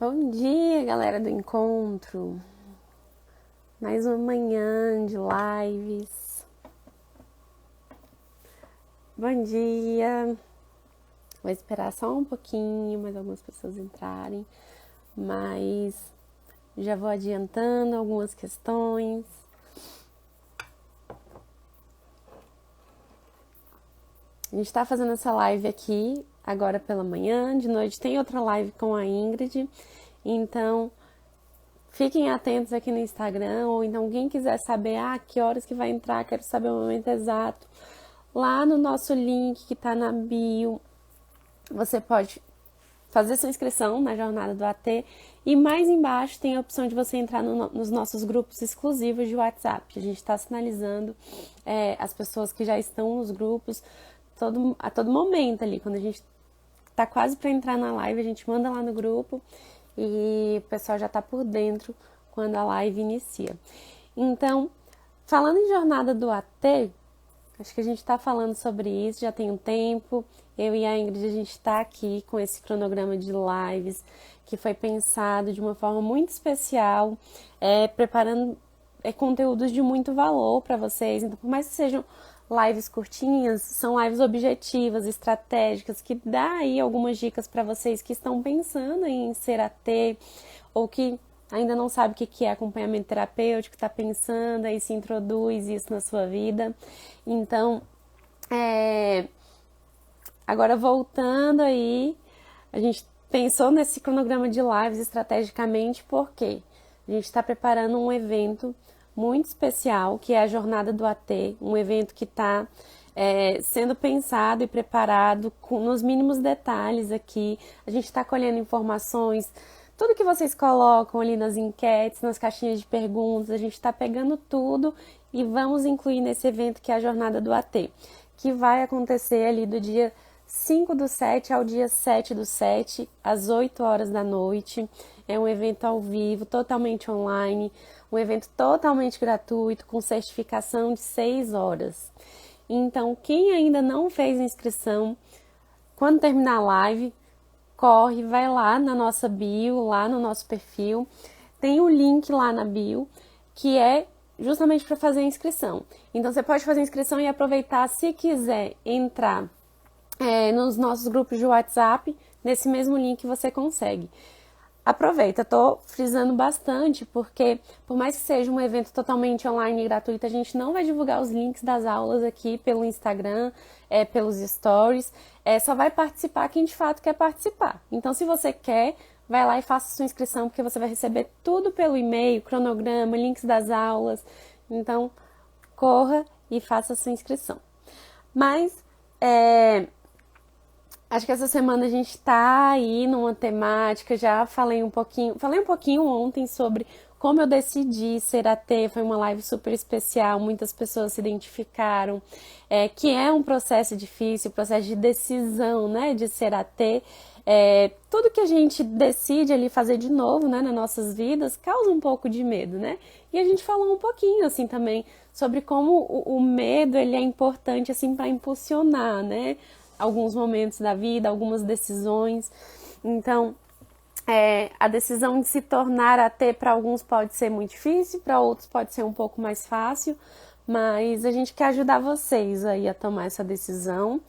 Bom dia, galera do encontro. Mais uma manhã de lives. Bom dia. Vou esperar só um pouquinho, mais algumas pessoas entrarem, mas já vou adiantando algumas questões. A gente está fazendo essa live aqui agora pela manhã, de noite tem outra live com a Ingrid, então fiquem atentos aqui no Instagram, ou então quem quiser saber, que horas que vai entrar, quero saber o momento exato, lá no nosso link que está na bio, você pode fazer sua inscrição na Jornada do AT e mais embaixo tem a opção de você entrar nos nossos grupos exclusivos de WhatsApp. A gente está sinalizando as pessoas que já estão nos grupos a todo momento ali, quando a gente tá quase para entrar na live, a gente manda lá no grupo e o pessoal já tá por dentro quando a live inicia. Então, falando em Jornada do AT, acho que a gente tá falando sobre isso já tem um tempo. Eu e a Ingrid, a gente tá aqui com esse cronograma de lives que foi pensado de uma forma muito especial, preparando conteúdos de muito valor para vocês. Então, por mais que sejam lives curtinhas, são lives objetivas, estratégicas, que dá aí algumas dicas para vocês que estão pensando em ser AT ou que ainda não sabe o que é acompanhamento terapêutico, está pensando aí se introduz isso na sua vida. Então, agora voltando aí, a gente pensou nesse cronograma de lives estrategicamente porque a gente está preparando um evento muito especial, que é a Jornada do AT, um evento que está sendo pensado e preparado nos mínimos detalhes aqui. A gente está colhendo informações, tudo que vocês colocam ali nas enquetes, nas caixinhas de perguntas, a gente está pegando tudo e vamos incluir nesse evento que é a Jornada do AT, que vai acontecer ali do dia 5/7 ao dia 7/7, às 8 horas da noite. É um evento ao vivo, totalmente online, um evento totalmente gratuito, com certificação de 6 horas. Então, quem ainda não fez inscrição, quando terminar a live, corre, vai lá na nossa bio, lá no nosso perfil, tem um link lá na bio, que é justamente para fazer a inscrição. Então, você pode fazer a inscrição e aproveitar, se quiser entrar nos nossos grupos de WhatsApp, nesse mesmo link você consegue. Aproveita, tô frisando bastante, porque por mais que seja um evento totalmente online e gratuito, a gente não vai divulgar os links das aulas aqui pelo Instagram, pelos stories, só vai participar quem de fato quer participar. Então, se você quer, vai lá e faça sua inscrição, porque você vai receber tudo pelo e-mail, cronograma, links das aulas. Então, corra e faça sua inscrição. Mas, acho que essa semana a gente tá aí numa temática, já falei um pouquinho ontem sobre como eu decidi ser AT, foi uma live super especial, muitas pessoas se identificaram, que é um processo difícil, processo de decisão, né, de ser AT, tudo que a gente decide ali fazer de novo, né, nas nossas vidas, causa um pouco de medo, né, e a gente falou um pouquinho, assim, também, sobre como o medo, ele é importante, assim, para impulsionar, né, alguns momentos da vida, algumas decisões. Então, a decisão de se tornar AT para alguns pode ser muito difícil, para outros pode ser um pouco mais fácil, mas a gente quer ajudar vocês aí a tomar essa decisão.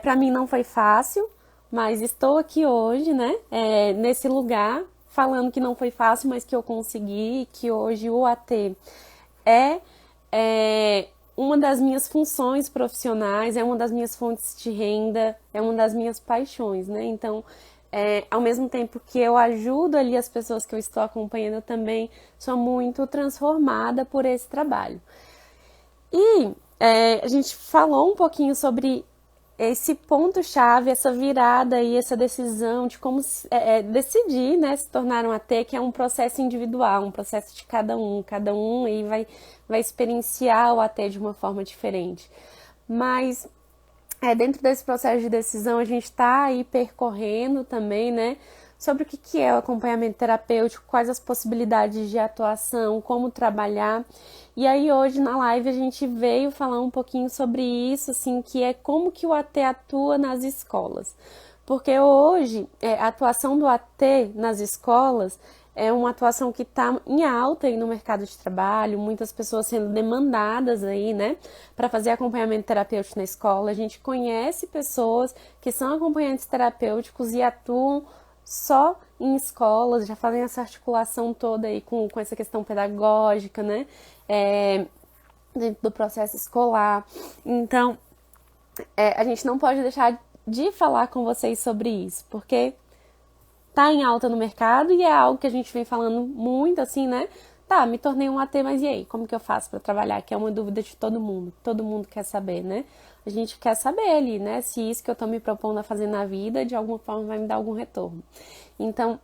Para mim não foi fácil, mas estou aqui hoje, né, nesse lugar, falando que não foi fácil, mas que eu consegui, que hoje o AT é uma das minhas funções profissionais, é uma das minhas fontes de renda, é uma das minhas paixões, né? Então, ao mesmo tempo que eu ajudo ali as pessoas que eu estou acompanhando, eu também sou muito transformada por esse trabalho. E a gente falou um pouquinho sobre esse ponto-chave, essa virada e essa decisão de como decidir, né, se tornar um AT, que é um processo individual, um processo de cada um aí vai experienciar o AT de uma forma diferente. Mas dentro desse processo de decisão a gente está aí percorrendo também, né, sobre o que é o acompanhamento terapêutico, quais as possibilidades de atuação, como trabalhar. E aí hoje na live a gente veio falar um pouquinho sobre isso, assim, que é como que o AT atua nas escolas. Porque hoje a atuação do AT nas escolas é uma atuação que está em alta aí no mercado de trabalho, muitas pessoas sendo demandadas aí, né, para fazer acompanhamento terapêutico na escola. A gente conhece pessoas que são acompanhantes terapêuticos e atuam só em escolas, já fazem essa articulação toda aí com essa questão pedagógica, né, dentro do processo escolar. Então, a gente não pode deixar de falar com vocês sobre isso, porque tá em alta no mercado e é algo que a gente vem falando muito, assim, né? Tá, me tornei um AT, mas e aí? Como que eu faço para trabalhar? Que é uma dúvida de todo mundo quer saber, né? A gente quer saber ali, né? Se isso que eu tô me propondo a fazer na vida, de alguma forma vai me dar algum retorno. Então,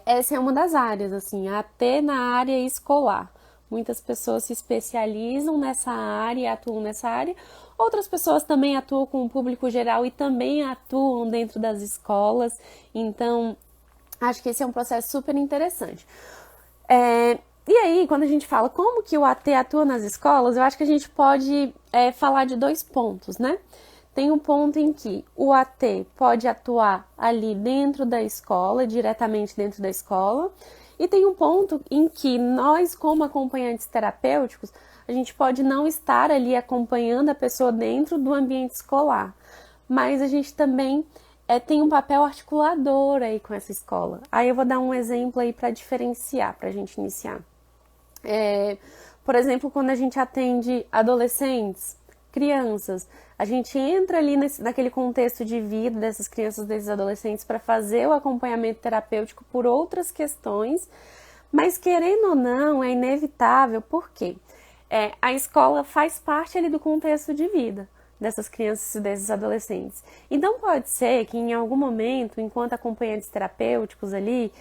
essa é uma das áreas, assim, AT na área escolar. Muitas pessoas se especializam nessa área, atuam nessa área. Outras pessoas também atuam com o público geral e também atuam dentro das escolas. Então, acho que esse é um processo super interessante. E aí, quando a gente fala como que o AT atua nas escolas, eu acho que a gente pode falar de 2 pontos, né? Tem um ponto em que o AT pode atuar ali dentro da escola, diretamente dentro da escola, e tem um ponto em que nós, como acompanhantes terapêuticos, a gente pode não estar ali acompanhando a pessoa dentro do ambiente escolar, mas a gente também tem um papel articulador aí com essa escola. Aí eu vou dar um exemplo aí para diferenciar, para a gente iniciar. Por exemplo, quando a gente atende adolescentes, crianças, a gente entra ali naquele contexto de vida dessas crianças, desses adolescentes, para fazer o acompanhamento terapêutico por outras questões, mas querendo ou não, é inevitável, por quê? A escola faz parte ali do contexto de vida dessas crianças e desses adolescentes. Então pode ser que em algum momento, enquanto acompanhantes terapêuticos ali,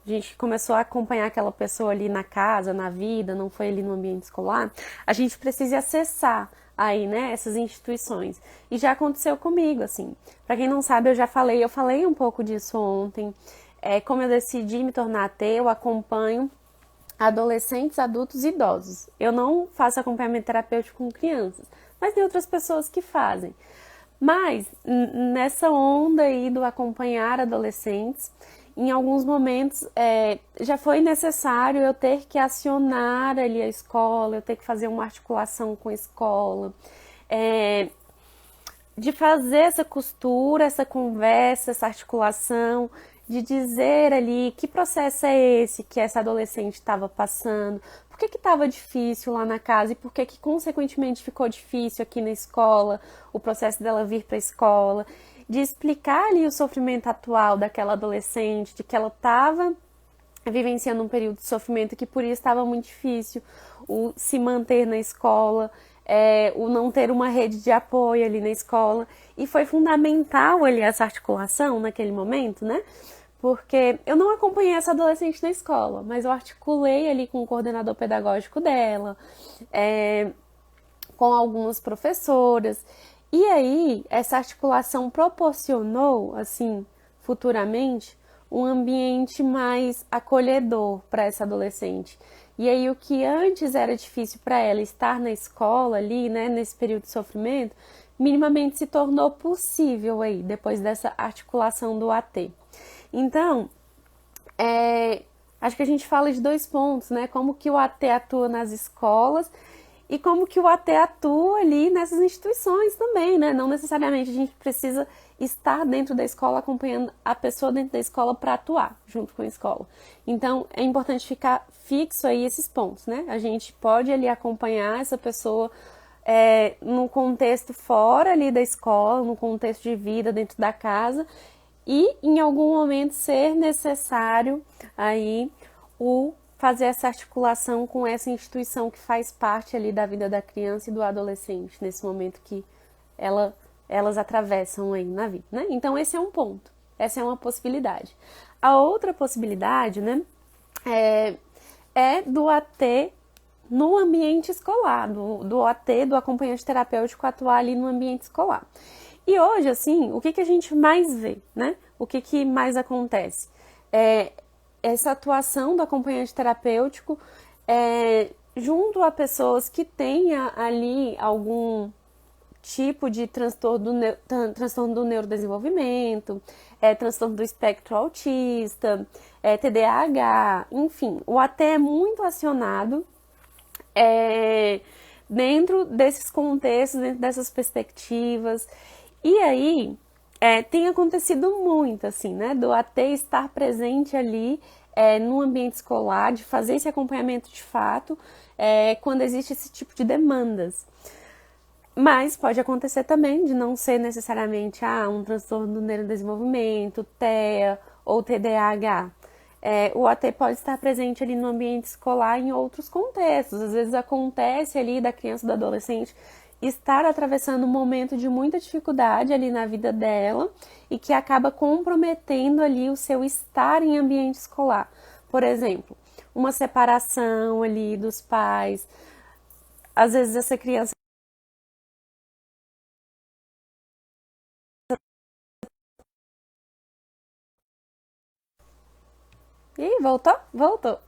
a gente começou a acompanhar aquela pessoa ali na casa, na vida, não foi ali no ambiente escolar, a gente precisa acessar aí, né, essas instituições. E já aconteceu comigo, assim. Para quem não sabe, eu falei um pouco disso ontem. Como eu decidi me tornar AT, eu acompanho adolescentes, adultos e idosos. Eu não faço acompanhamento terapêutico com crianças, mas tem outras pessoas que fazem. Mas nessa onda aí do acompanhar adolescentes, em alguns momentos já foi necessário eu ter que acionar ali a escola, eu ter que fazer uma articulação com a escola, de fazer essa costura, essa conversa, essa articulação, de dizer ali que processo é esse que essa adolescente estava passando, por que estava difícil lá na casa e por que consequentemente ficou difícil aqui na escola, o processo dela vir para a escola, de explicar ali o sofrimento atual daquela adolescente, de que ela estava vivenciando um período de sofrimento que por isso estava muito difícil o se manter na escola, o não ter uma rede de apoio ali na escola. E foi fundamental ali essa articulação naquele momento, né? Porque eu não acompanhei essa adolescente na escola, mas eu articulei ali com o coordenador pedagógico dela, com algumas professoras. E aí, essa articulação proporcionou, assim, futuramente, um ambiente mais acolhedor para essa adolescente. E aí, o que antes era difícil para ela estar na escola ali, né, nesse período de sofrimento, minimamente se tornou possível aí, depois dessa articulação do AT. Então, acho que a gente fala de 2 pontos, né, como que o AT atua nas escolas e como que o AT atua ali nessas instituições também, né? Não necessariamente a gente precisa estar dentro da escola acompanhando a pessoa dentro da escola para atuar junto com a escola. Então, é importante ficar fixo aí esses pontos, né? A gente pode ali acompanhar essa pessoa no contexto fora ali da escola, no contexto de vida dentro da casa e em algum momento ser necessário aí fazer essa articulação com essa instituição que faz parte ali da vida da criança e do adolescente, nesse momento que elas atravessam aí na vida, né? Então, esse é um ponto, essa é uma possibilidade. A outra possibilidade, né, é do AT no ambiente escolar, do AT, do acompanhante terapêutico atuar ali no ambiente escolar. E hoje, assim, o que a gente mais vê, né? O que mais acontece? Essa atuação do acompanhante terapêutico junto a pessoas que tenha ali algum tipo de transtorno do neurodesenvolvimento, transtorno do espectro autista, TDAH, enfim, o AT é muito acionado dentro desses contextos, dentro dessas perspectivas. E aí, tem acontecido muito, assim, né, do AT estar presente ali no ambiente escolar, de fazer esse acompanhamento de fato, quando existe esse tipo de demandas. Mas pode acontecer também de não ser necessariamente um transtorno do neurodesenvolvimento, TEA ou TDAH. O AT pode estar presente ali no ambiente escolar em outros contextos. Às vezes acontece ali da criança ou do adolescente estar atravessando um momento de muita dificuldade ali na vida dela e que acaba comprometendo ali o seu estar em ambiente escolar. Por exemplo, uma separação ali dos pais. Às vezes essa criança Ih, voltou? Voltou.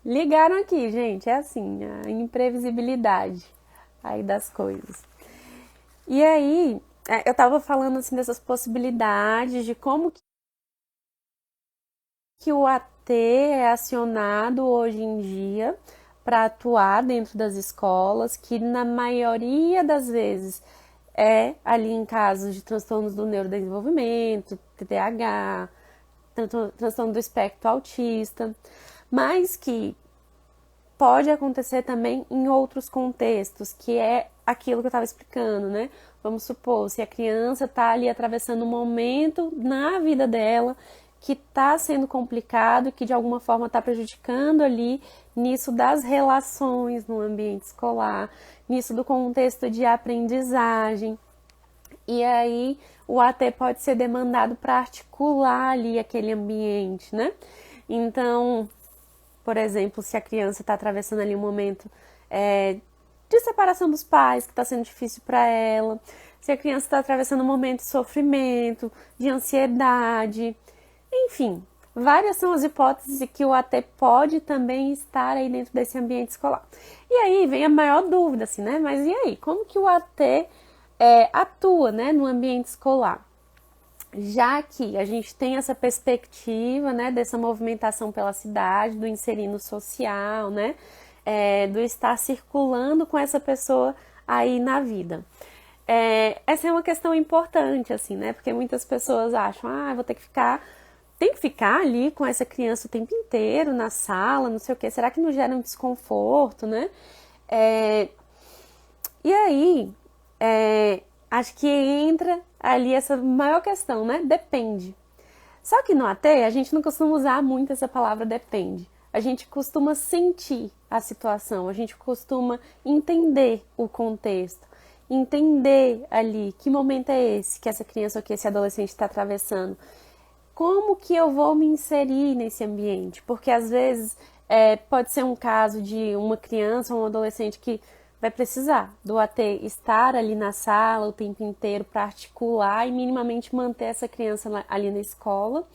Ligaram aqui, gente. É assim, a imprevisibilidade aí das coisas. E aí, eu tava falando assim dessas possibilidades de como que o AT é acionado hoje em dia para atuar dentro das escolas, que na maioria das vezes ali em casos de transtornos do neurodesenvolvimento, TDAH, transtorno do espectro autista, mas que pode acontecer também em outros contextos, que é aquilo que eu estava explicando, né? Vamos supor, se a criança está ali atravessando um momento na vida dela que está sendo complicado, que de alguma forma está prejudicando ali nisso das relações no ambiente escolar, nisso do contexto de aprendizagem. E aí o AT pode ser demandado para articular ali aquele ambiente, né? Então, por exemplo, se a criança está atravessando ali um momento de separação dos pais, que está sendo difícil para ela, se a criança está atravessando um momento de sofrimento, de ansiedade, enfim, várias são as hipóteses de que o AT pode também estar aí dentro desse ambiente escolar. E aí vem a maior dúvida, assim, né? Mas e aí, como que o AT atua, né, no ambiente escolar? Já que a gente tem essa perspectiva, né, dessa movimentação pela cidade, do inserir no social, né, do estar circulando com essa pessoa aí na vida. Essa é uma questão importante, assim, né, porque muitas pessoas acham, vou ter que ficar, tem que ficar ali com essa criança o tempo inteiro na sala, não sei o que, será que não gera um desconforto, né? E aí, acho que entra ali essa maior questão, né? Depende. Só que no AT, a gente não costuma usar muito essa palavra depende. A gente costuma sentir a situação, a gente costuma entender o contexto, entender ali que momento é esse que essa criança ou que esse adolescente está atravessando. Como que eu vou me inserir nesse ambiente? Porque às vezes pode ser um caso de uma criança ou um adolescente que vai precisar do AT estar ali na sala o tempo inteiro para articular e minimamente manter essa criança ali na escola.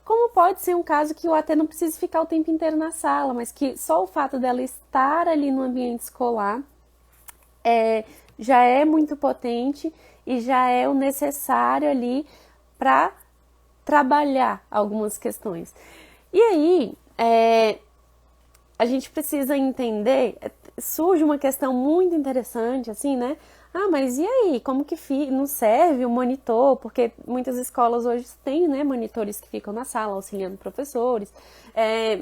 Como pode ser um caso que o AT não precisa ficar o tempo inteiro na sala, mas que só o fato dela estar ali no ambiente escolar já é muito potente e já é o necessário ali para trabalhar algumas questões. E aí, a gente precisa entender, surge uma questão muito interessante, assim, né? Mas e aí, como que não serve o monitor? Porque muitas escolas hoje têm, né, monitores que ficam na sala auxiliando professores,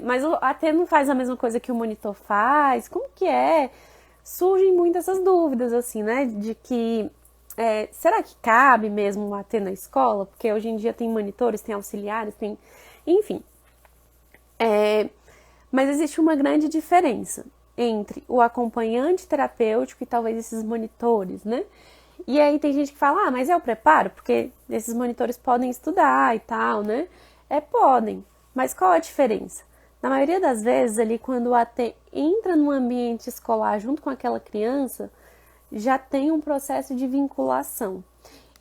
mas até não faz a mesma coisa que o monitor faz, como que é? Surgem muitas essas dúvidas, assim, né, de que será que cabe mesmo o AT na escola? Porque hoje em dia tem monitores, tem auxiliares, tem... Enfim. Mas existe uma grande diferença entre o acompanhante terapêutico e talvez esses monitores, né? E aí tem gente que fala, mas é o preparo? Porque esses monitores podem estudar e tal, né? Podem. Mas qual a diferença? Na maioria das vezes, ali, quando o AT entra no ambiente escolar junto com aquela criança, já tem um processo de vinculação.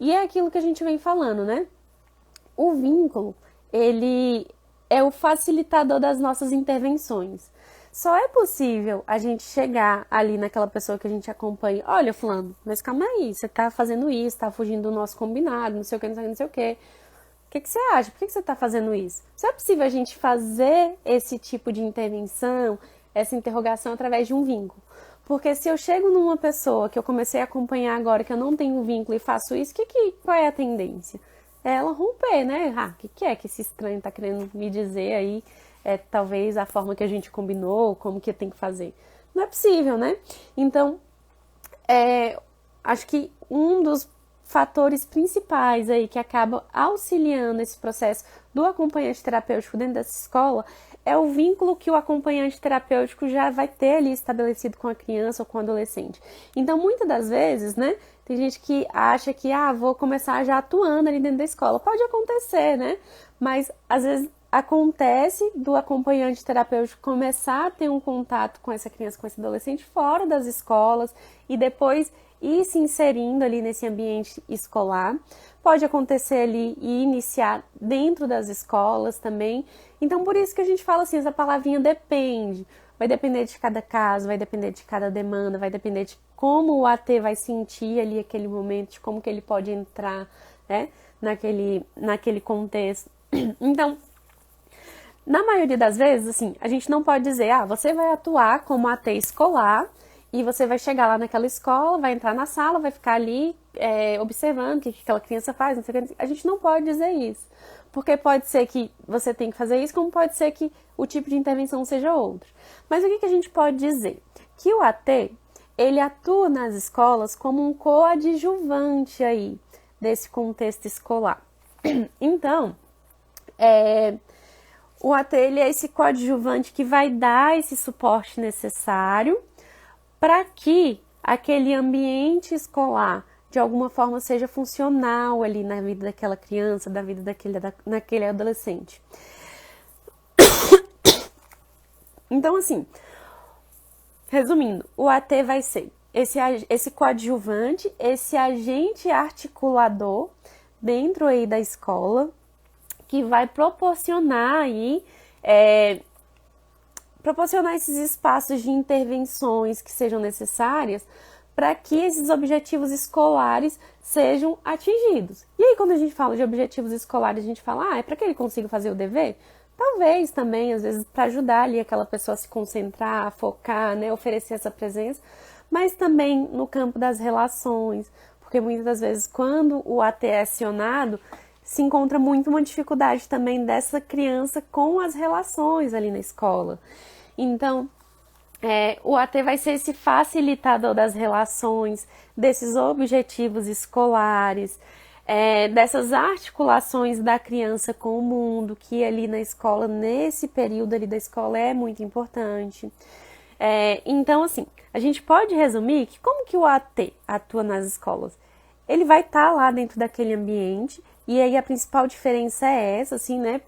E é aquilo que a gente vem falando, né? O vínculo, ele é o facilitador das nossas intervenções. só é possível a gente chegar ali naquela pessoa que a gente acompanha. Olha, fulano, mas calma aí, você tá fazendo isso, tá fugindo do nosso combinado, não sei o que, não sei o que, não sei o que. O que você acha? Por que você tá fazendo isso? Só é possível a gente fazer esse tipo de intervenção, essa interrogação através de um vínculo. Porque se eu chego numa pessoa que eu comecei a acompanhar agora, que eu não tenho um vínculo e faço isso, qual é a tendência? É ela romper, né? Ah, o que é que esse estranho tá querendo me dizer aí? É talvez a forma que a gente combinou, como que tem que fazer. Não é possível, né? Então, acho que um dos fatores principais aí que acaba auxiliando esse processo do acompanhante terapêutico dentro dessa escola é o vínculo que o acompanhante terapêutico já vai ter ali estabelecido com a criança ou com o adolescente. Então, muitas das vezes, né, tem gente que acha que, vou começar já atuando ali dentro da escola. Pode acontecer, né? Mas, às vezes, acontece do acompanhante terapêutico começar a ter um contato com essa criança, com esse adolescente fora das escolas e depois ir se inserindo ali nesse ambiente escolar. Pode acontecer ali e iniciar dentro das escolas também. Então, por isso que a gente fala assim, essa palavrinha depende. Vai depender de cada caso, vai depender de cada demanda, vai depender de como o AT vai sentir ali aquele momento, de como que ele pode entrar, né, naquele contexto. Então, na maioria das vezes, assim, a gente não pode dizer, você vai atuar como AT escolar e você vai chegar lá naquela escola, vai entrar na sala, vai ficar ali observando o que aquela criança faz, não sei o que. A gente não pode dizer isso. Porque pode ser que você tenha que fazer isso, como pode ser que o tipo de intervenção seja outro. Mas o que a gente pode dizer? Que o AT, ele atua nas escolas como um coadjuvante aí desse contexto escolar. Então, o AT, ele é esse coadjuvante que vai dar esse suporte necessário para que aquele ambiente escolar de alguma forma seja funcional ali na vida daquela criança, da vida daquele adolescente. Então, assim, resumindo, o AT vai ser esse coadjuvante, esse agente articulador dentro aí da escola, que vai proporcionar aí, proporcionar esses espaços de intervenções que sejam necessárias para que esses objetivos escolares sejam atingidos. E aí, quando a gente fala de objetivos escolares, a gente fala, é para que ele consiga fazer o dever? Talvez também, às vezes, para ajudar ali aquela pessoa a se concentrar, a focar, né, oferecer essa presença, mas também no campo das relações, porque muitas das vezes, quando o AT é acionado, se encontra muito uma dificuldade também dessa criança com as relações ali na escola. Então, o AT vai ser esse facilitador das relações, desses objetivos escolares, dessas articulações da criança com o mundo, que ali na escola, nesse período ali da escola, é muito importante. Então, assim, a gente pode resumir que como que o AT atua nas escolas? Ele vai estar lá dentro daquele ambiente, e aí a principal diferença é essa, assim, né?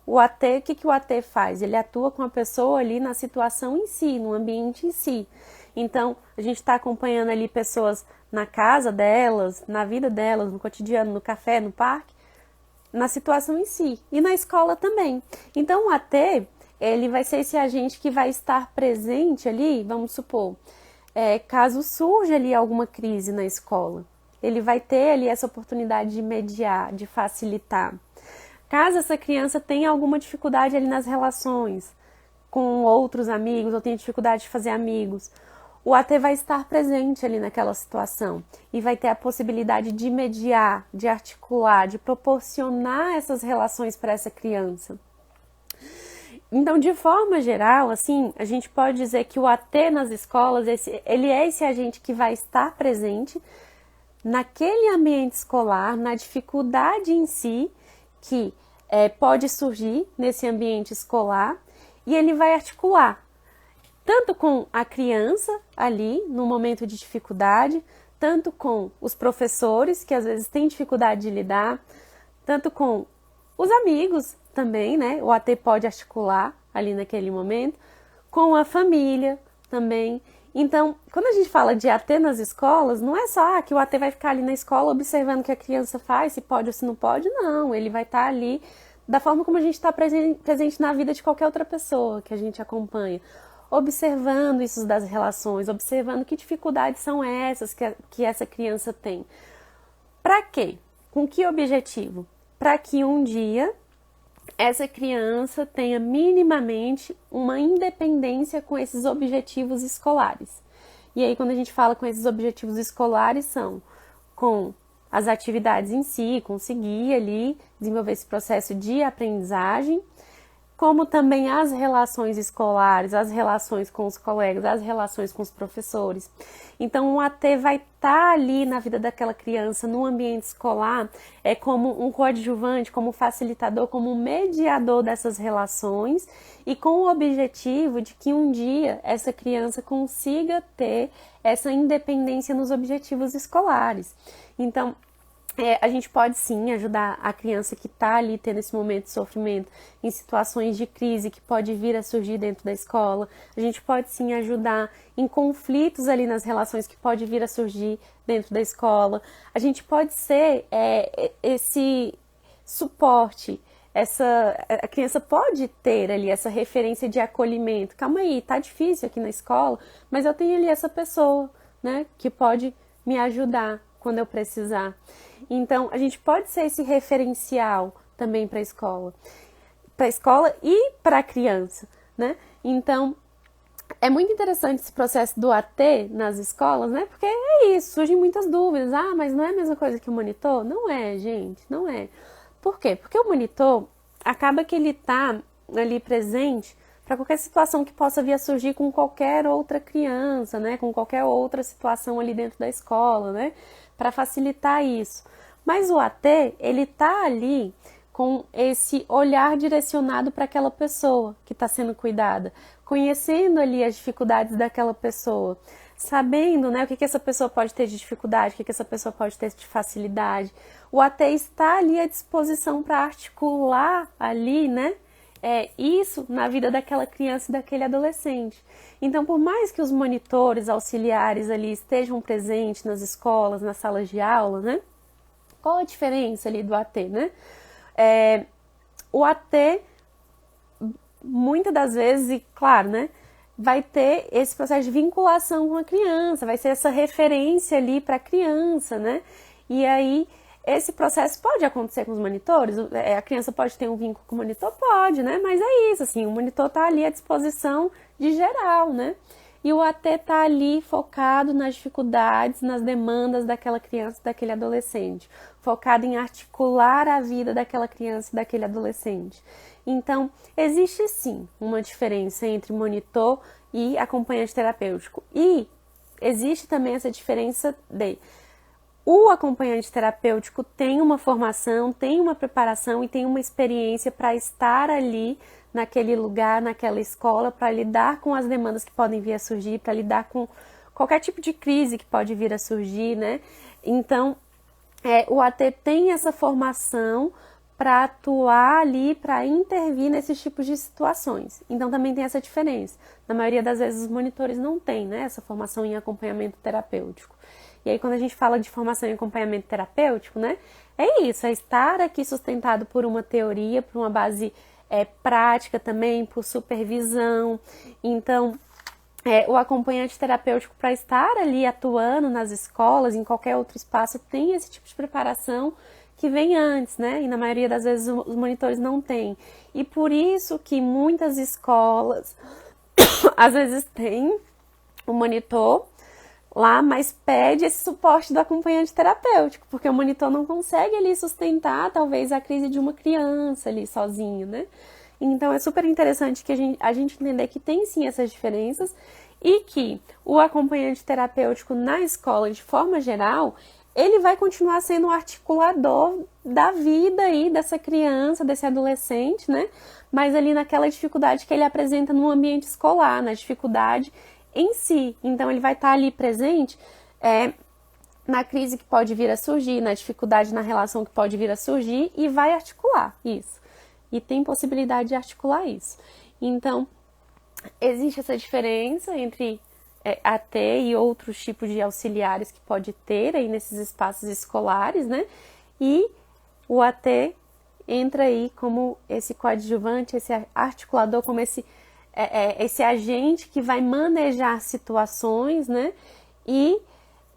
O AT, o que o AT faz? Ele atua com a pessoa ali na situação em si, no ambiente em si. Então, a gente está acompanhando ali pessoas na casa delas, na vida delas, no cotidiano, no café, no parque, na situação em si. E na escola também. Então, o AT, ele vai ser esse agente que vai estar presente ali, vamos supor, caso surja ali alguma crise na escola. Ele vai ter ali essa oportunidade de mediar, de facilitar. Caso essa criança tenha alguma dificuldade ali nas relações com outros amigos, ou tenha dificuldade de fazer amigos, o AT vai estar presente ali naquela situação e vai ter a possibilidade de mediar, de articular, de proporcionar essas relações para essa criança. Então, de forma geral, assim, a gente pode dizer que o AT nas escolas, ele é esse agente que vai estar presente naquele ambiente escolar, na dificuldade em si, que pode surgir nesse ambiente escolar, e ele vai articular tanto com a criança ali no momento de dificuldade, tanto com os professores que às vezes têm dificuldade de lidar, tanto com os amigos também, né? O AT pode articular ali naquele momento, com a família também. Então, quando a gente fala de AT nas escolas, não é só que o AT vai ficar ali na escola observando o que a criança faz, se pode ou se não pode, não. Ele vai estar ali da forma como a gente está presente na vida de qualquer outra pessoa que a gente acompanha. observando isso das relações, observando que dificuldades são essas que essa criança tem. Para quê? Com que objetivo? Para que um dia essa criança tenha minimamente uma independência com esses objetivos escolares. E aí, quando a gente fala com esses objetivos escolares, são com as atividades em si, conseguir ali desenvolver esse processo de aprendizagem, como também as relações escolares, as relações com os colegas, as relações com os professores. Então, o AT vai estar ali na vida daquela criança, no ambiente escolar, como um coadjuvante, como um facilitador, como um mediador dessas relações e com o objetivo de que um dia essa criança consiga ter essa independência nos objetivos escolares. Então, a gente pode sim ajudar a criança que está ali tendo esse momento de sofrimento em situações de crise que pode vir a surgir dentro da escola. A gente pode sim ajudar em conflitos ali nas relações que pode vir a surgir dentro da escola. A gente pode ser esse suporte. A criança pode ter ali essa referência de acolhimento. Calma aí, tá difícil aqui na escola, mas eu tenho ali essa pessoa, né, que pode me ajudar quando eu precisar. Então, a gente pode ser esse referencial também para a escola e para a criança, né? Então, é muito interessante esse processo do AT nas escolas, né? Porque é isso, surgem muitas dúvidas. Ah, mas não é a mesma coisa que o monitor? Não é, gente, não é. Por quê? Porque o monitor acaba que ele tá ali presente para qualquer situação que possa vir a surgir com qualquer outra criança, né? Com qualquer outra situação ali dentro da escola, né? Para facilitar isso. Mas o AT, ele tá ali com esse olhar direcionado para aquela pessoa que está sendo cuidada, conhecendo ali as dificuldades daquela pessoa, sabendo, né, o que essa pessoa pode ter de dificuldade, o que essa pessoa pode ter de facilidade. O AT está ali à disposição para articular ali, né, isso na vida daquela criança e daquele adolescente. Então, por mais que os monitores, auxiliares ali estejam presentes nas escolas, nas salas de aula, né? Qual a diferença ali do AT, né? O AT, muitas das vezes, e claro, né? Vai ter esse processo de vinculação com a criança, vai ser essa referência ali para a criança, né? E aí, esse processo pode acontecer com os monitores? A criança pode ter um vínculo com o monitor? Pode, né? Mas é isso, assim, o monitor está ali à disposição de geral, né? E o AT está ali focado nas dificuldades, nas demandas daquela criança, daquele adolescente, focado em articular a vida daquela criança e daquele adolescente. Então, existe sim uma diferença entre monitor e acompanhante terapêutico. E existe também essa diferença de o acompanhante terapêutico tem uma formação, tem uma preparação e tem uma experiência para estar ali naquele lugar, naquela escola, para lidar com as demandas que podem vir a surgir, para lidar com qualquer tipo de crise que pode vir a surgir, né? Então, o AT tem essa formação para atuar ali, para intervir nesses tipos de situações. Então, também tem essa diferença. Na maioria das vezes, os monitores não têm, né, essa formação em acompanhamento terapêutico. E aí, quando a gente fala de formação em acompanhamento terapêutico, né, é isso, é estar aqui sustentado por uma teoria, por uma base prática também, por supervisão. Então, o acompanhante terapêutico, para estar ali atuando nas escolas, em qualquer outro espaço, tem esse tipo de preparação que vem antes, né? E na maioria das vezes os monitores não têm. E por isso que muitas escolas, às vezes, têm o monitor lá, mas pede esse suporte do acompanhante terapêutico, porque o monitor não consegue ali sustentar, talvez, a crise de uma criança ali sozinho, né? Então, é super interessante que a gente entender que tem sim essas diferenças e que o acompanhante terapêutico na escola, de forma geral, ele vai continuar sendo o articulador da vida aí dessa criança, desse adolescente, né? Mas ali naquela dificuldade que ele apresenta no ambiente escolar, na dificuldade em si. Então, ele vai estar ali presente na crise que pode vir a surgir, na dificuldade na relação que pode vir a surgir e vai articular isso. E tem possibilidade de articular isso. Então, existe essa diferença entre AT e outros tipos de auxiliares que pode ter aí nesses espaços escolares, né? E o AT entra aí como esse coadjuvante, esse articulador, como esse esse agente que vai manejar situações, né? E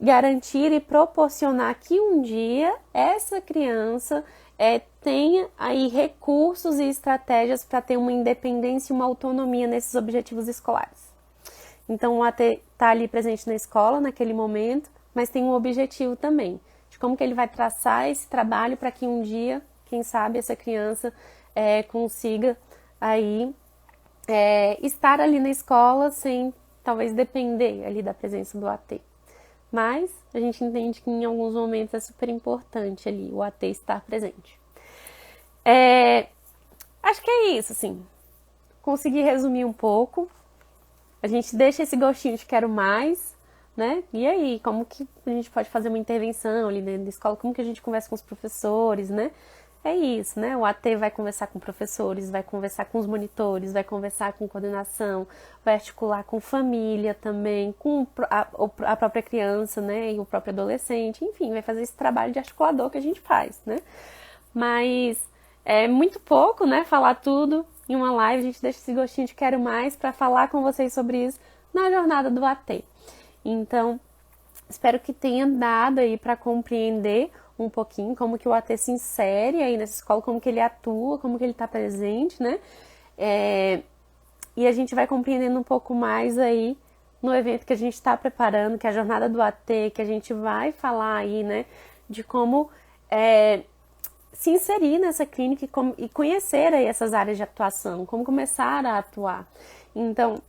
garantir e proporcionar que um dia essa criança tenha aí recursos e estratégias para ter uma independência e uma autonomia nesses objetivos escolares. Então, o AT está ali presente na escola, naquele momento, mas tem um objetivo também, de como que ele vai traçar esse trabalho para que um dia, quem sabe, essa criança consiga aí estar ali na escola sem, talvez, depender ali da presença do AT. Mas a gente entende que em alguns momentos é super importante ali o AT estar presente. Acho que é isso, assim. Consegui resumir um pouco. A gente deixa esse gostinho de quero mais, né? E aí, como que a gente pode fazer uma intervenção ali dentro da escola? Como que a gente conversa com os professores, né? É isso, né? O AT vai conversar com professores, vai conversar com os monitores, vai conversar com coordenação, vai articular com família também, com a própria criança, né? E o próprio adolescente, enfim, vai fazer esse trabalho de articulador que a gente faz, né? Mas é muito pouco, né? Falar tudo em uma live, a gente deixa esse gostinho de quero mais para falar com vocês sobre isso na jornada do AT. Então, espero que tenha dado aí para compreender um pouquinho como que o AT se insere aí nessa escola, como que ele atua, como que ele está presente, né? E a gente vai compreendendo um pouco mais aí no evento que a gente está preparando, que é a jornada do AT, que a gente vai falar aí, né? De como se inserir nessa clínica e conhecer aí essas áreas de atuação, como começar a atuar. Então,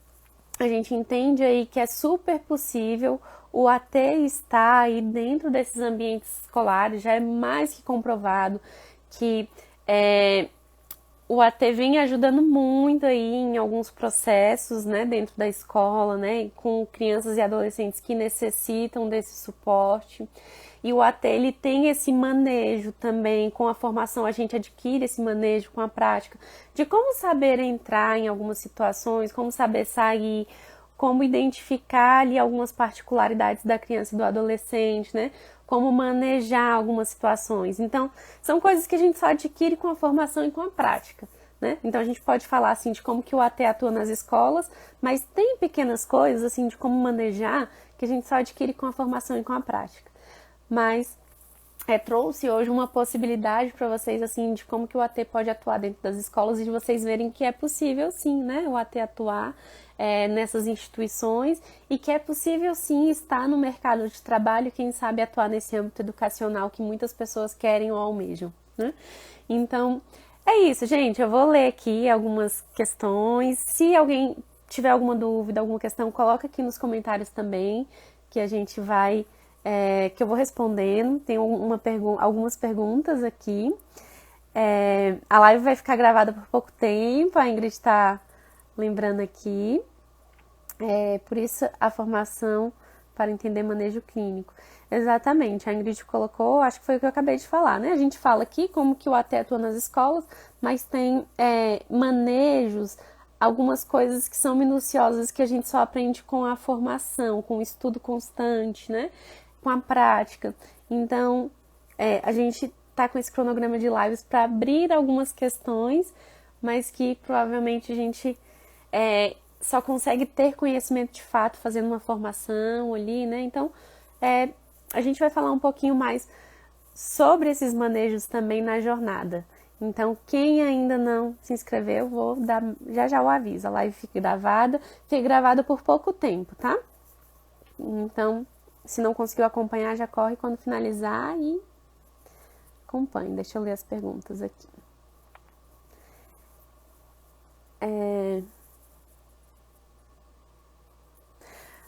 a gente entende aí que é super possível o AT estar aí dentro desses ambientes escolares, já é mais que comprovado que o AT vem ajudando muito aí em alguns processos, né, dentro da escola, né, com crianças e adolescentes que necessitam desse suporte. E o AT, ele tem esse manejo também, com a formação a gente adquire esse manejo com a prática, de como saber entrar em algumas situações, como saber sair, como identificar ali algumas particularidades da criança e do adolescente, né? Como manejar algumas situações. Então, são coisas que a gente só adquire com a formação e com a prática, né? Então, a gente pode falar, assim, de como que o AT atua nas escolas, mas tem pequenas coisas, assim, de como manejar que a gente só adquire com a formação e com a prática. Mas trouxe hoje uma possibilidade para vocês, assim, de como que o AT pode atuar dentro das escolas e de vocês verem que é possível, sim, né, o AT atuar nessas instituições e que é possível, sim, estar no mercado de trabalho, quem sabe atuar nesse âmbito educacional que muitas pessoas querem ou almejam, né? Então, é isso, gente. Eu vou ler aqui algumas questões. Se alguém tiver alguma dúvida, alguma questão, coloca aqui nos comentários também, que a gente vai... que eu vou respondendo. Tem algumas perguntas aqui. A live vai ficar gravada por pouco tempo, a Ingrid está lembrando aqui. Por isso a formação para entender manejo clínico. Exatamente, a Ingrid colocou, acho que foi o que eu acabei de falar, né? A gente fala aqui como que o AT atua nas escolas, mas tem manejos, algumas coisas que são minuciosas que a gente só aprende com a formação, com o estudo constante, né? Com a prática. Então, a gente tá com esse cronograma de lives para abrir algumas questões, mas que provavelmente a gente só consegue ter conhecimento de fato fazendo uma formação ali, né? Então, a gente vai falar um pouquinho mais sobre esses manejos também na jornada. Então, quem ainda não se inscreveu, vou dar já o aviso. A live fica gravada por pouco tempo, tá? Então, se não conseguiu acompanhar, já corre quando finalizar e acompanhe. Deixa eu ler as perguntas aqui.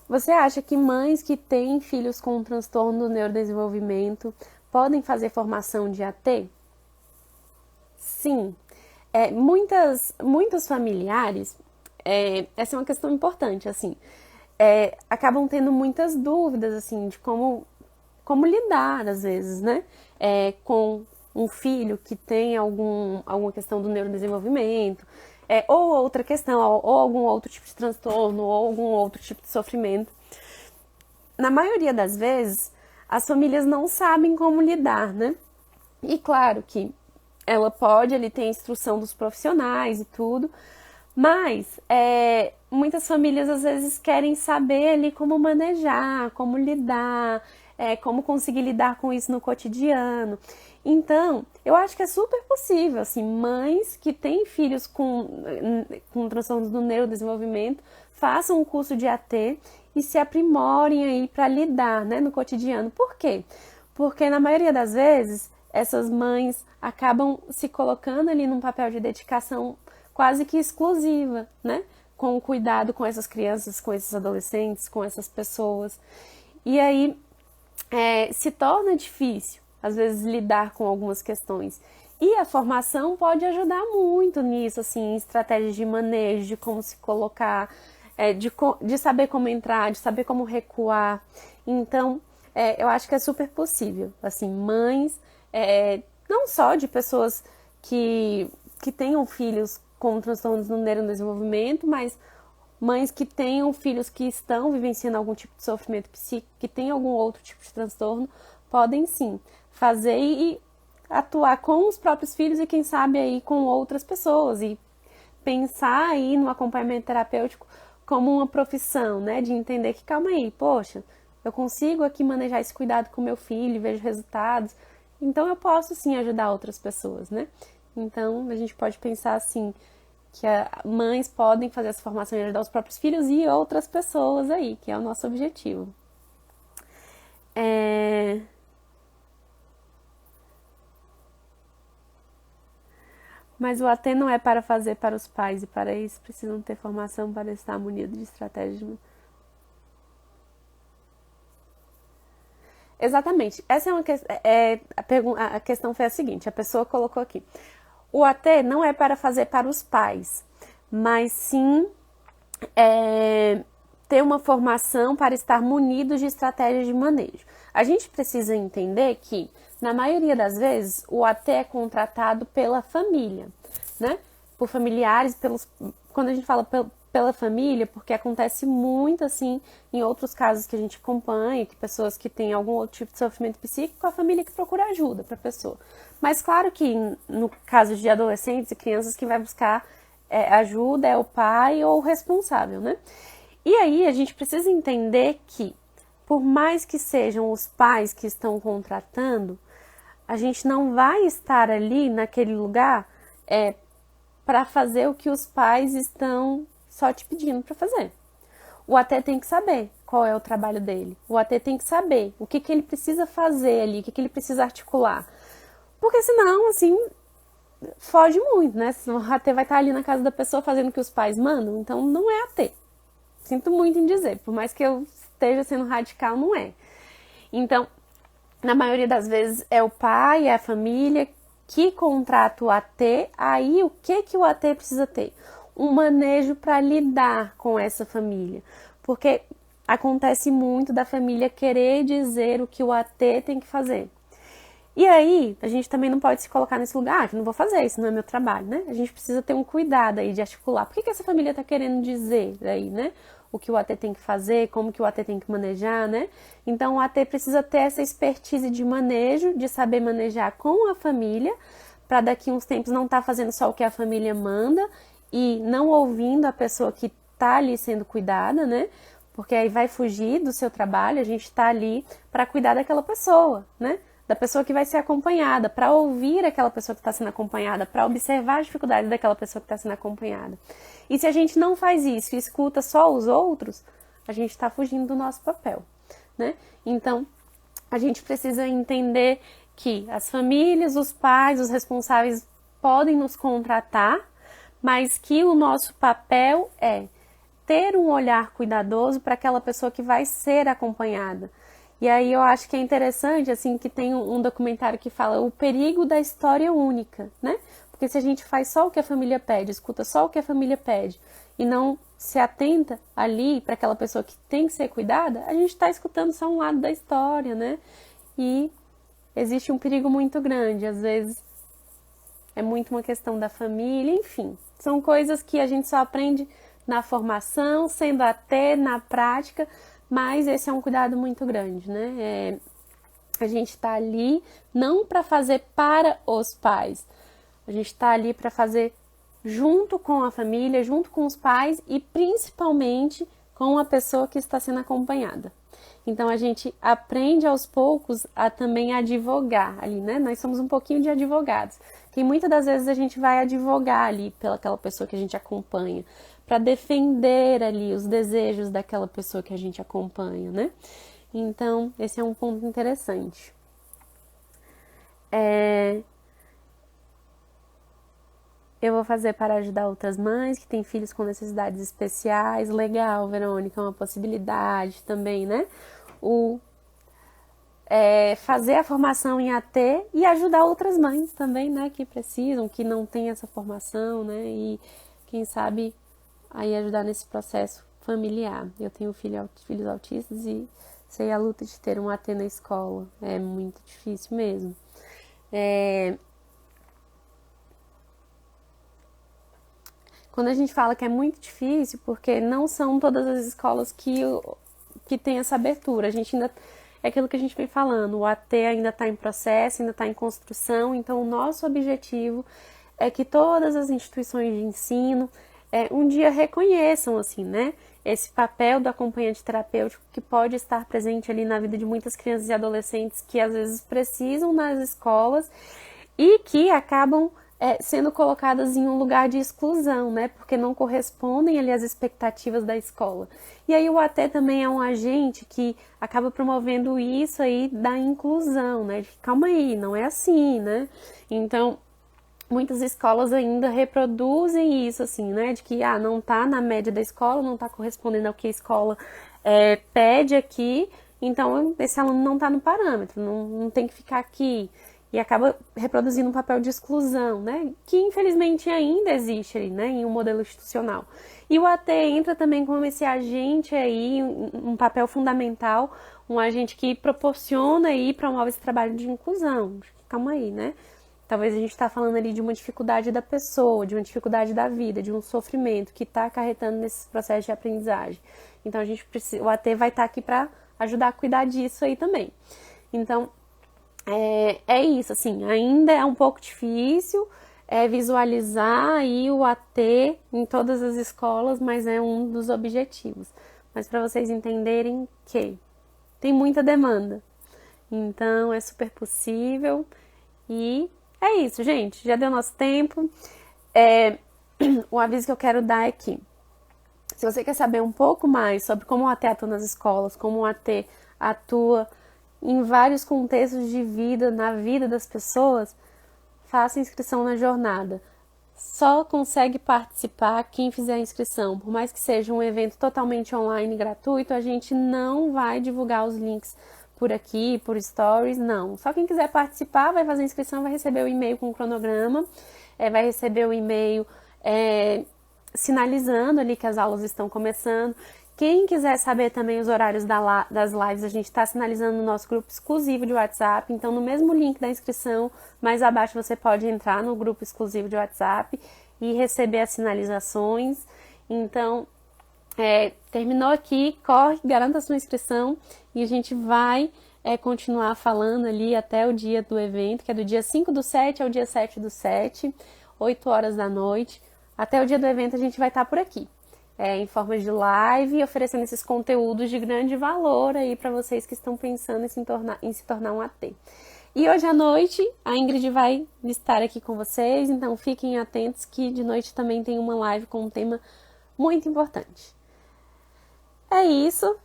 Você acha que mães que têm filhos com transtorno do neurodesenvolvimento podem fazer formação de AT? Sim. Muitos familiares, essa é uma questão importante, assim, acabam tendo muitas dúvidas, assim, de como lidar, às vezes, né, com um filho que tem alguma questão do neurodesenvolvimento, ou outra questão, ou algum outro tipo de transtorno, ou algum outro tipo de sofrimento. Na maioria das vezes, as famílias não sabem como lidar, né? E claro que ela pode, ele tem a instrução dos profissionais e tudo, Mas muitas famílias às vezes querem saber ali como manejar, como lidar, como conseguir lidar com isso no cotidiano. Então, eu acho que é super possível, assim, mães que têm filhos com transtornos do neurodesenvolvimento façam um curso de AT e se aprimorem aí para lidar, né, no cotidiano. Por quê? Porque na maioria das vezes essas mães acabam se colocando ali num papel de dedicação quase que exclusiva, né? Com o cuidado com essas crianças, com esses adolescentes, com essas pessoas. E aí se torna difícil, às vezes, lidar com algumas questões. E a formação pode ajudar muito nisso, assim, em estratégias de manejo, de como se colocar, de saber como entrar, de saber como recuar. Então, eu acho que é super possível. Assim, mães, não só de pessoas que tenham filhos com transtornos no neurodesenvolvimento, mas mães que tenham filhos que estão vivenciando algum tipo de sofrimento psíquico, que tem algum outro tipo de transtorno, podem sim fazer e atuar com os próprios filhos e quem sabe aí com outras pessoas e pensar aí no acompanhamento terapêutico como uma profissão, né? De entender que, calma aí, poxa, eu consigo aqui manejar esse cuidado com meu filho, vejo resultados, então eu posso sim ajudar outras pessoas, né? Então a gente pode pensar assim, que mães podem fazer essa formação e ajudar os próprios filhos e outras pessoas aí, que é o nosso objetivo. Mas o AT não é para fazer para os pais e para isso precisam ter formação para estar munido de estratégias. Exatamente. Essa é uma a questão foi a seguinte, a pessoa colocou aqui. O AT não é para fazer para os pais, mas sim ter uma formação para estar munidos de estratégias de manejo. A gente precisa entender que, na maioria das vezes, o AT é contratado pela família, né? Por familiares, quando a gente fala pela família, porque acontece muito assim em outros casos que a gente acompanha, que pessoas que têm algum outro tipo de sofrimento psíquico, a família que procura ajuda para a pessoa. Mas claro que no caso de adolescentes e crianças, quem vai buscar ajuda é o pai ou o responsável, né? E aí a gente precisa entender que, por mais que sejam os pais que estão contratando, a gente não vai estar ali naquele lugar para fazer o que os pais estão só te pedindo para fazer. O AT tem que saber qual é o trabalho dele. O AT tem que saber o que ele precisa fazer ali, o que ele precisa articular. Porque senão, assim, foge muito, né? Senão o AT vai estar ali na casa da pessoa fazendo o que os pais mandam, então não é AT. Sinto muito em dizer, por mais que eu esteja sendo radical, não é. Então, na maioria das vezes é o pai, é a família que contrata o AT, aí o que o AT precisa ter? Um manejo para lidar com essa família. Porque acontece muito da família querer dizer o que o AT tem que fazer. E aí, a gente também não pode se colocar nesse lugar, que não vou fazer, isso não é meu trabalho, né? A gente precisa ter um cuidado aí de articular. Por que essa família está querendo dizer aí, né? O que o AT tem que fazer, como que o AT tem que manejar, né? Então, o AT precisa ter essa expertise de manejo, de saber manejar com a família, para daqui uns tempos não estar fazendo só o que a família manda e não ouvindo a pessoa que está ali sendo cuidada, né? Porque aí vai fugir do seu trabalho, a gente está ali para cuidar daquela pessoa, né? Da pessoa que vai ser acompanhada, para ouvir aquela pessoa que está sendo acompanhada, para observar as dificuldades daquela pessoa que está sendo acompanhada. E se a gente não faz isso e escuta só os outros, a gente está fugindo do nosso papel, né? Então, a gente precisa entender que as famílias, os pais, os responsáveis podem nos contratar, mas que o nosso papel é ter um olhar cuidadoso para aquela pessoa que vai ser acompanhada. E aí eu acho que é interessante, assim, que tem um documentário que fala o perigo da história única, né? Porque se a gente faz só o que a família pede, escuta só o que a família pede e não se atenta ali para aquela pessoa que tem que ser cuidada, a gente está escutando só um lado da história, né? E existe um perigo muito grande, às vezes é muito uma questão da família, enfim. São coisas que a gente só aprende na formação, sendo até na prática, mas esse é um cuidado muito grande, né? A gente está ali não para fazer para os pais, a gente está ali para fazer junto com a família, junto com os pais e principalmente com a pessoa que está sendo acompanhada. Então a gente aprende aos poucos a também advogar ali, né? Nós somos um pouquinho de advogados. E muitas das vezes a gente vai advogar ali pelaquela pessoa que a gente acompanha, para defender ali os desejos daquela pessoa que a gente acompanha, né? Então, esse é um ponto interessante. Eu vou fazer para ajudar outras mães que têm filhos com necessidades especiais. Legal, Verônica, é uma possibilidade também, né? Fazer a formação em AT e ajudar outras mães também, né? Que precisam, que não têm essa formação, né? E quem sabe aí ajudar nesse processo familiar. Eu tenho filhos autistas e sei a luta de ter um AT na escola. É muito difícil mesmo. Quando a gente fala que é muito difícil, porque não são todas as escolas que têm essa abertura. A gente ainda. É aquilo que a gente vem falando, o AT ainda está em processo, ainda está em construção, então o nosso objetivo é que todas as instituições de ensino um dia reconheçam, assim, né, esse papel do acompanhante terapêutico que pode estar presente ali na vida de muitas crianças e adolescentes que às vezes precisam nas escolas e que acabam sendo colocadas em um lugar de exclusão, né? Porque não correspondem ali às expectativas da escola. E aí o AT também é um agente que acaba promovendo isso aí da inclusão, né? De calma aí, não é assim, né? Então, muitas escolas ainda reproduzem isso, assim, né? De que, não tá na média da escola, não tá correspondendo ao que a escola pede aqui, então esse aluno não tá no parâmetro, não tem que ficar aqui. E acaba reproduzindo um papel de exclusão, né? Que infelizmente ainda existe ali, né? Em um modelo institucional. E o AT entra também como esse agente aí, um papel fundamental, um agente que proporciona e promove esse trabalho de inclusão. Calma aí, né? Talvez a gente está falando ali de uma dificuldade da pessoa, de uma dificuldade da vida, de um sofrimento que está acarretando nesse processo de aprendizagem. Então a gente precisa, o AT vai estar aqui para ajudar a cuidar disso aí também. Então, é isso, assim, ainda é um pouco difícil visualizar aí o AT em todas as escolas, mas é um dos objetivos. Mas para vocês entenderem que tem muita demanda, então é super possível e é isso, gente, já deu nosso tempo. O aviso que eu quero dar é que, se você quer saber um pouco mais sobre como o AT atua nas escolas, como o AT atua em vários contextos de vida, na vida das pessoas, faça inscrição na jornada. Só consegue participar quem fizer a inscrição. Por mais que seja um evento totalmente online e gratuito, a gente não vai divulgar os links por aqui, por stories, não. Só quem quiser participar vai fazer a inscrição, vai receber o e-mail com o cronograma, vai receber o e-mail sinalizando ali que as aulas estão começando. Quem quiser saber também os horários das lives, a gente está sinalizando no nosso grupo exclusivo de WhatsApp. Então, no mesmo link da inscrição, mais abaixo você pode entrar no grupo exclusivo de WhatsApp e receber as sinalizações. Então, terminou aqui, corre, garanta a sua inscrição e a gente vai continuar falando ali até o dia do evento, que é do dia 5/7 ao dia 7/7, 8 horas da noite. Até o dia do evento a gente vai estar por aqui. Em forma de live, oferecendo esses conteúdos de grande valor aí para vocês que estão pensando em se tornar um AT. E hoje à noite a Ingrid vai estar aqui com vocês, então fiquem atentos que de noite também tem uma live com um tema muito importante. É isso.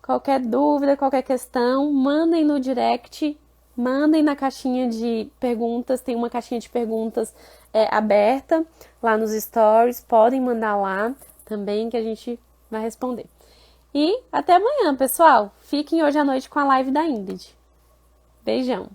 Qualquer dúvida, qualquer questão, mandem no direct, mandem na caixinha de perguntas, tem uma caixinha de perguntas aberta lá nos stories, podem mandar lá também que a gente vai responder. E até amanhã, pessoal. Fiquem hoje à noite com a live da Ingrid. Beijão!